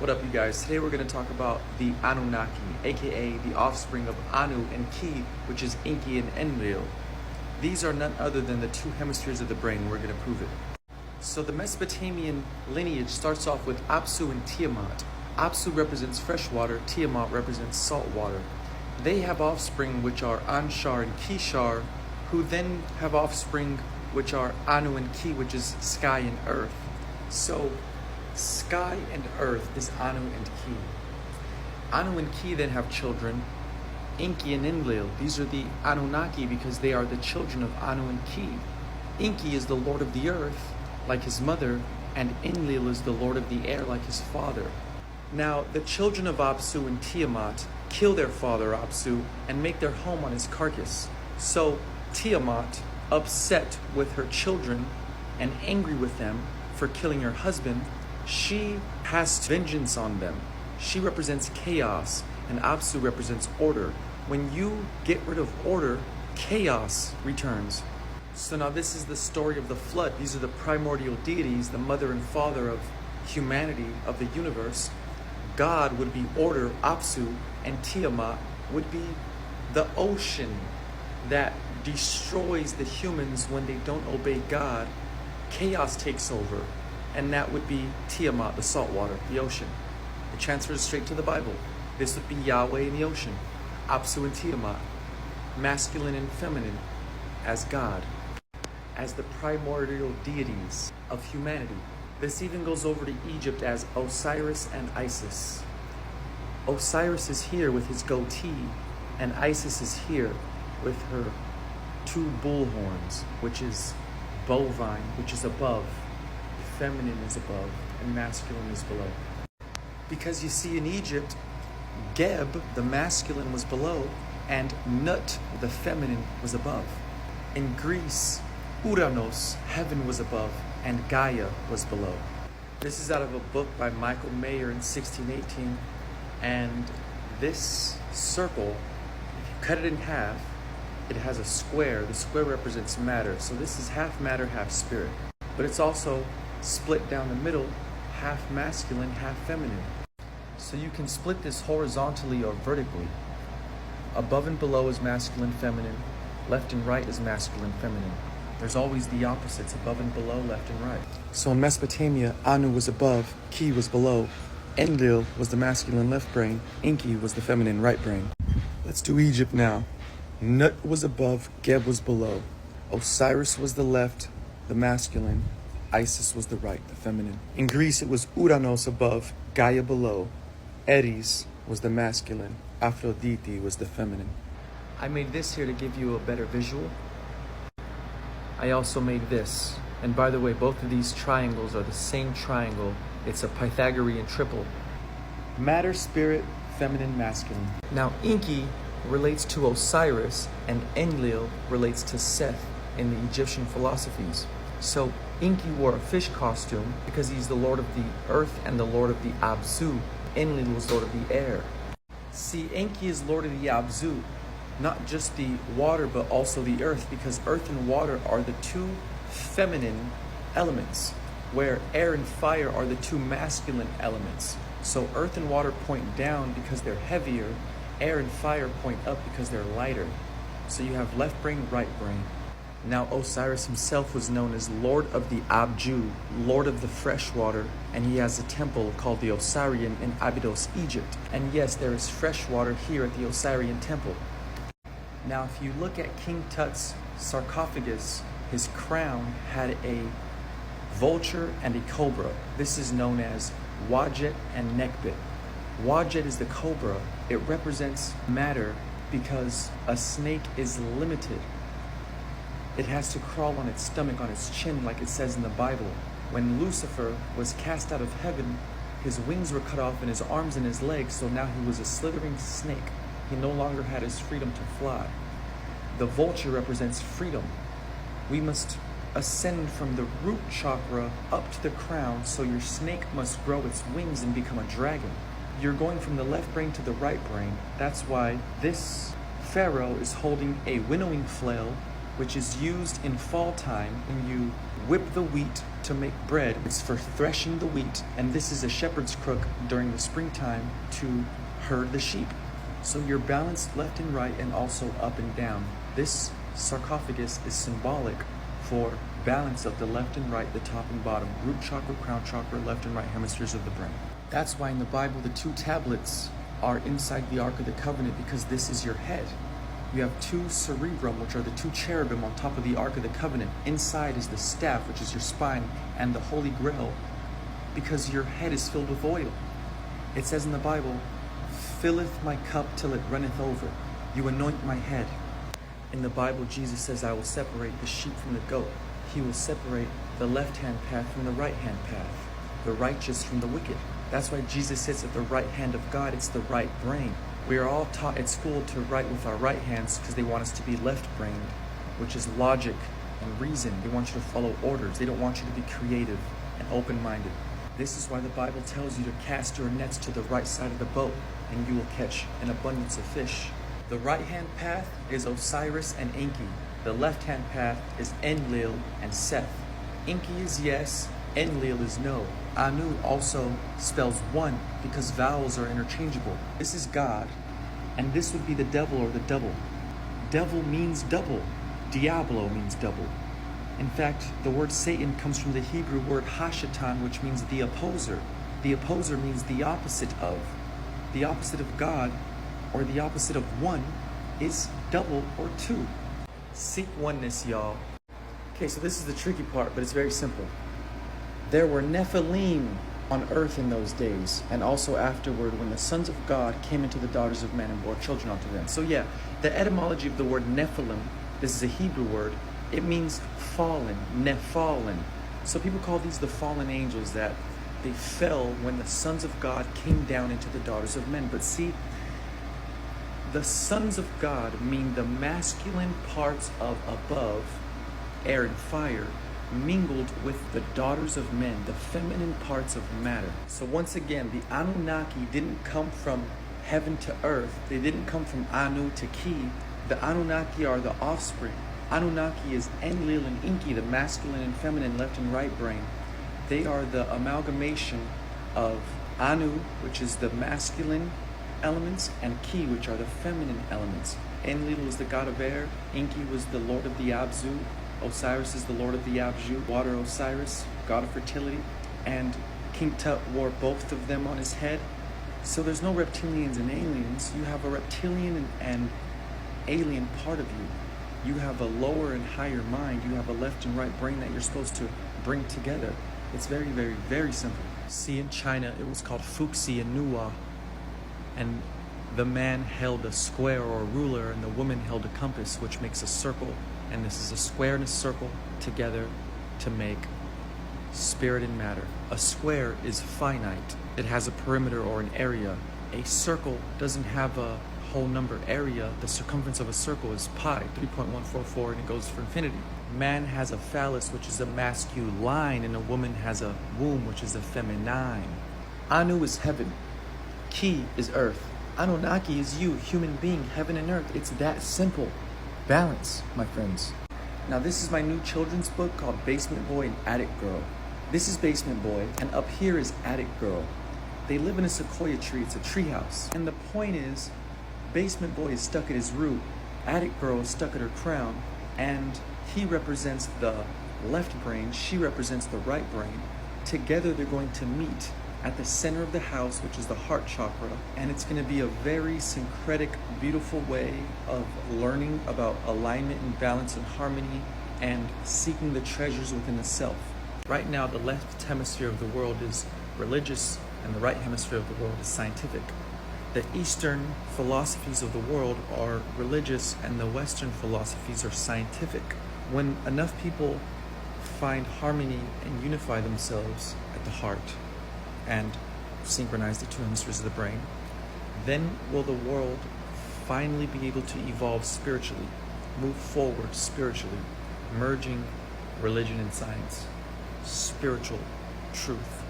What up, you guys? Today we're going to talk about the Anunnaki, aka the offspring of Anu and Ki, which is Enki and Enlil. These are none other than the two hemispheres of the brain. We're going to prove it. So the Mesopotamian lineage starts off with Apsu and Tiamat. Apsu represents fresh water, Tiamat represents salt water. They have offspring which are Anshar and Kishar, who then have offspring which are Anu and Ki, which is sky and earth. So sky and earth is Anu and Ki. Anu and Ki then have children, Enki and Enlil. These are the Anunnaki because they are the children of Anu and Ki. Enki is the lord of the earth, like his mother, and Enlil is the lord of the air, like his father. Now, the children of Apsu and Tiamat kill their father Apsu and make their home on his carcass. So Tiamat, upset with her children and angry with them for killing her husband, she has vengeance on them. She represents chaos, and Apsu represents order. When you get rid of order, chaos returns. So now this is the story of the flood. These are the primordial deities, the mother and father of humanity, of the universe. God would be order, Apsu, and Tiamat would be the ocean that destroys the humans when they don't obey God. Chaos takes over. And that would be Tiamat, the salt water, the ocean. It transfers straight to the Bible. This would be Yahweh in the ocean. Apsu and Tiamat, masculine and feminine, as God, as the primordial deities of humanity. This even goes over to Egypt as Osiris and Isis. Osiris is here with his goatee, and Isis is here with her two bull horns, which is bovine, which is above. Feminine is above and masculine is below. Because you see, in Egypt, Geb, the masculine, was below, and Nut, the feminine, was above. In Greece, Uranos, heaven, was above, and Gaia was below. This is out of a book by Michael Mayer in 1618, and this circle, if you cut it in half, it has a square. The square represents matter, so this is half matter, half spirit. But it's also split down the middle, half masculine, half feminine. So you can split this horizontally or vertically. Above and below is masculine, feminine. Left and right is masculine, feminine. There's always the opposites, above and below, left and right. So in Mesopotamia, Anu was above, Ki was below, Enlil was the masculine left brain, Enki was the feminine right brain. Let's do Egypt now. Nut was above, Geb was below. Osiris was the left, the masculine. Isis was the right, the feminine. In Greece, it was Uranos above, Gaia below. Ares was the masculine. Aphrodite was the feminine. I made this here to give you a better visual. I also made this. And by the way, both of these triangles are the same triangle. It's a Pythagorean triple. Matter, spirit, feminine, masculine. Now, Enki relates to Osiris, and Enlil relates to Seth in the Egyptian philosophies. So Enki wore a fish costume because he's the lord of the earth and the lord of the Apsu. Enlil was lord of the air. See, Enki is lord of the Apsu, not just the water but also the earth, because earth and water are the two feminine elements, where air and fire are the two masculine elements. So earth and water point down because they're heavier, air and fire point up because they're lighter. So you have left brain, right brain. Now Osiris himself was known as Lord of the Abju, Lord of the fresh water, and he has a temple called the Osirian in Abydos, Egypt. And yes, there is fresh water here at the Osirian temple. Now if you look at King Tut's sarcophagus, his crown had a vulture and a cobra. This is known as Wadjet and Nekbit. Wadjet is the cobra. It represents matter because a snake is limited. It has to crawl on its stomach, on its chin, like it says in the Bible. When Lucifer was cast out of heaven, his wings were cut off and his arms and his legs, so now he was a slithering snake. He no longer had his freedom to fly. The vulture represents freedom. We must ascend from the root chakra up to the crown, so your snake must grow its wings and become a dragon. You're going from the left brain to the right brain. That's why this pharaoh is holding a winnowing flail which is used in fall time when you whip the wheat to make bread. It's for threshing the wheat, and this is a shepherd's crook during the springtime to herd the sheep. So you're balanced left and right and also up and down. This sarcophagus is symbolic for balance of the left and right, the top and bottom, root chakra, crown chakra, left and right hemispheres of the brain. That's why in the Bible the 2 tablets are inside the Ark of the Covenant, because this is your head. You have 2 cerebrum, which are the 2 cherubim on top of the Ark of the Covenant. Inside is the staff, which is your spine, and the Holy Grail, because your head is filled with oil. It says in the Bible, "Filleth my cup till it runneth over. You anoint my head." In the Bible, Jesus says, "I will separate the sheep from the goat." He will separate the left-hand path from the right-hand path, the righteous from the wicked. That's why Jesus sits at the right hand of God. It's the right brain. We are all taught at school to write with our right hands because they want us to be left-brained, which is logic and reason. They want you to follow orders. They don't want you to be creative and open-minded. This is why the Bible tells you to cast your nets to the right side of the boat, and you will catch an abundance of fish. The right-hand path is Osiris and Enki. The left-hand path is Enlil and Seth. Enki is yes, Enlil is no. Anu also spells one because vowels are interchangeable. This is God, and this would be the devil or the double. Devil means double. Diablo means double. In fact, the word Satan comes from the Hebrew word Hashatan, which means the opposer. The opposer means the opposite of. The opposite of God, or the opposite of one, is double or 2. Seek oneness, y'all. Okay, so this is the tricky part, but it's very simple. There were Nephilim on earth in those days, and also afterward when the sons of God came into the daughters of men and bore children unto them. So yeah, the etymology of the word Nephilim, this is a Hebrew word, it means fallen, Nephalin. So people call these the fallen angels, that they fell when the sons of God came down into the daughters of men. But see, the sons of God mean the masculine parts of above, air and fire, mingled with the daughters of men, the feminine parts of matter. So once again, the Anunnaki didn't come from heaven to earth. They didn't come from Anu to Ki. The Anunnaki are the offspring. Anunnaki is Enlil and Enki, the masculine and feminine left and right brain. They are the amalgamation of Anu, which is the masculine elements, and Ki, which are the feminine elements. Enlil was the god of air. Enki was the lord of the Apsu. Osiris is the lord of the Apsu, water Osiris, god of fertility. And King Tut wore both of them on his head. So there's no reptilians and aliens. You have a reptilian and alien part of you. You have a lower and higher mind. You have a left and right brain that you're supposed to bring together. It's very, very, very simple. See, in China, it was called Fuxi and Nuwa. And the man held a square or a ruler, and the woman held a compass, which makes a circle. And this is a square and a circle together to make spirit and matter. A square is finite. It has a perimeter or an area. A circle doesn't have a whole number area. The circumference of a circle is pi, 3.144, and it goes for infinity. Man has a phallus, which is a masculine, and a woman has a womb, which is a feminine. Anu is heaven. Ki is earth. Anunnaki is you, human being, heaven and earth. It's that simple. Balance, my friends. Now this is my new children's book called Basement Boy and Attic Girl. This is Basement Boy, and up here is Attic Girl. They live in a sequoia tree. It's a treehouse. And the point is, Basement Boy is stuck at his root, Attic Girl is stuck at her crown, and he represents the left brain, she represents the right brain. Together they're going to meet at the center of the house, which is the heart chakra, and it's going to be a very syncretic, beautiful way of learning about alignment and balance and harmony and seeking the treasures within the self. Right now, the left hemisphere of the world is religious and the right hemisphere of the world is scientific. The Eastern philosophies of the world are religious and the Western philosophies are scientific. When enough people find harmony and unify themselves at the heart and synchronize the 2 hemispheres of the brain, then will the world finally be able to evolve spiritually, move forward spiritually, merging religion and science, spiritual truth.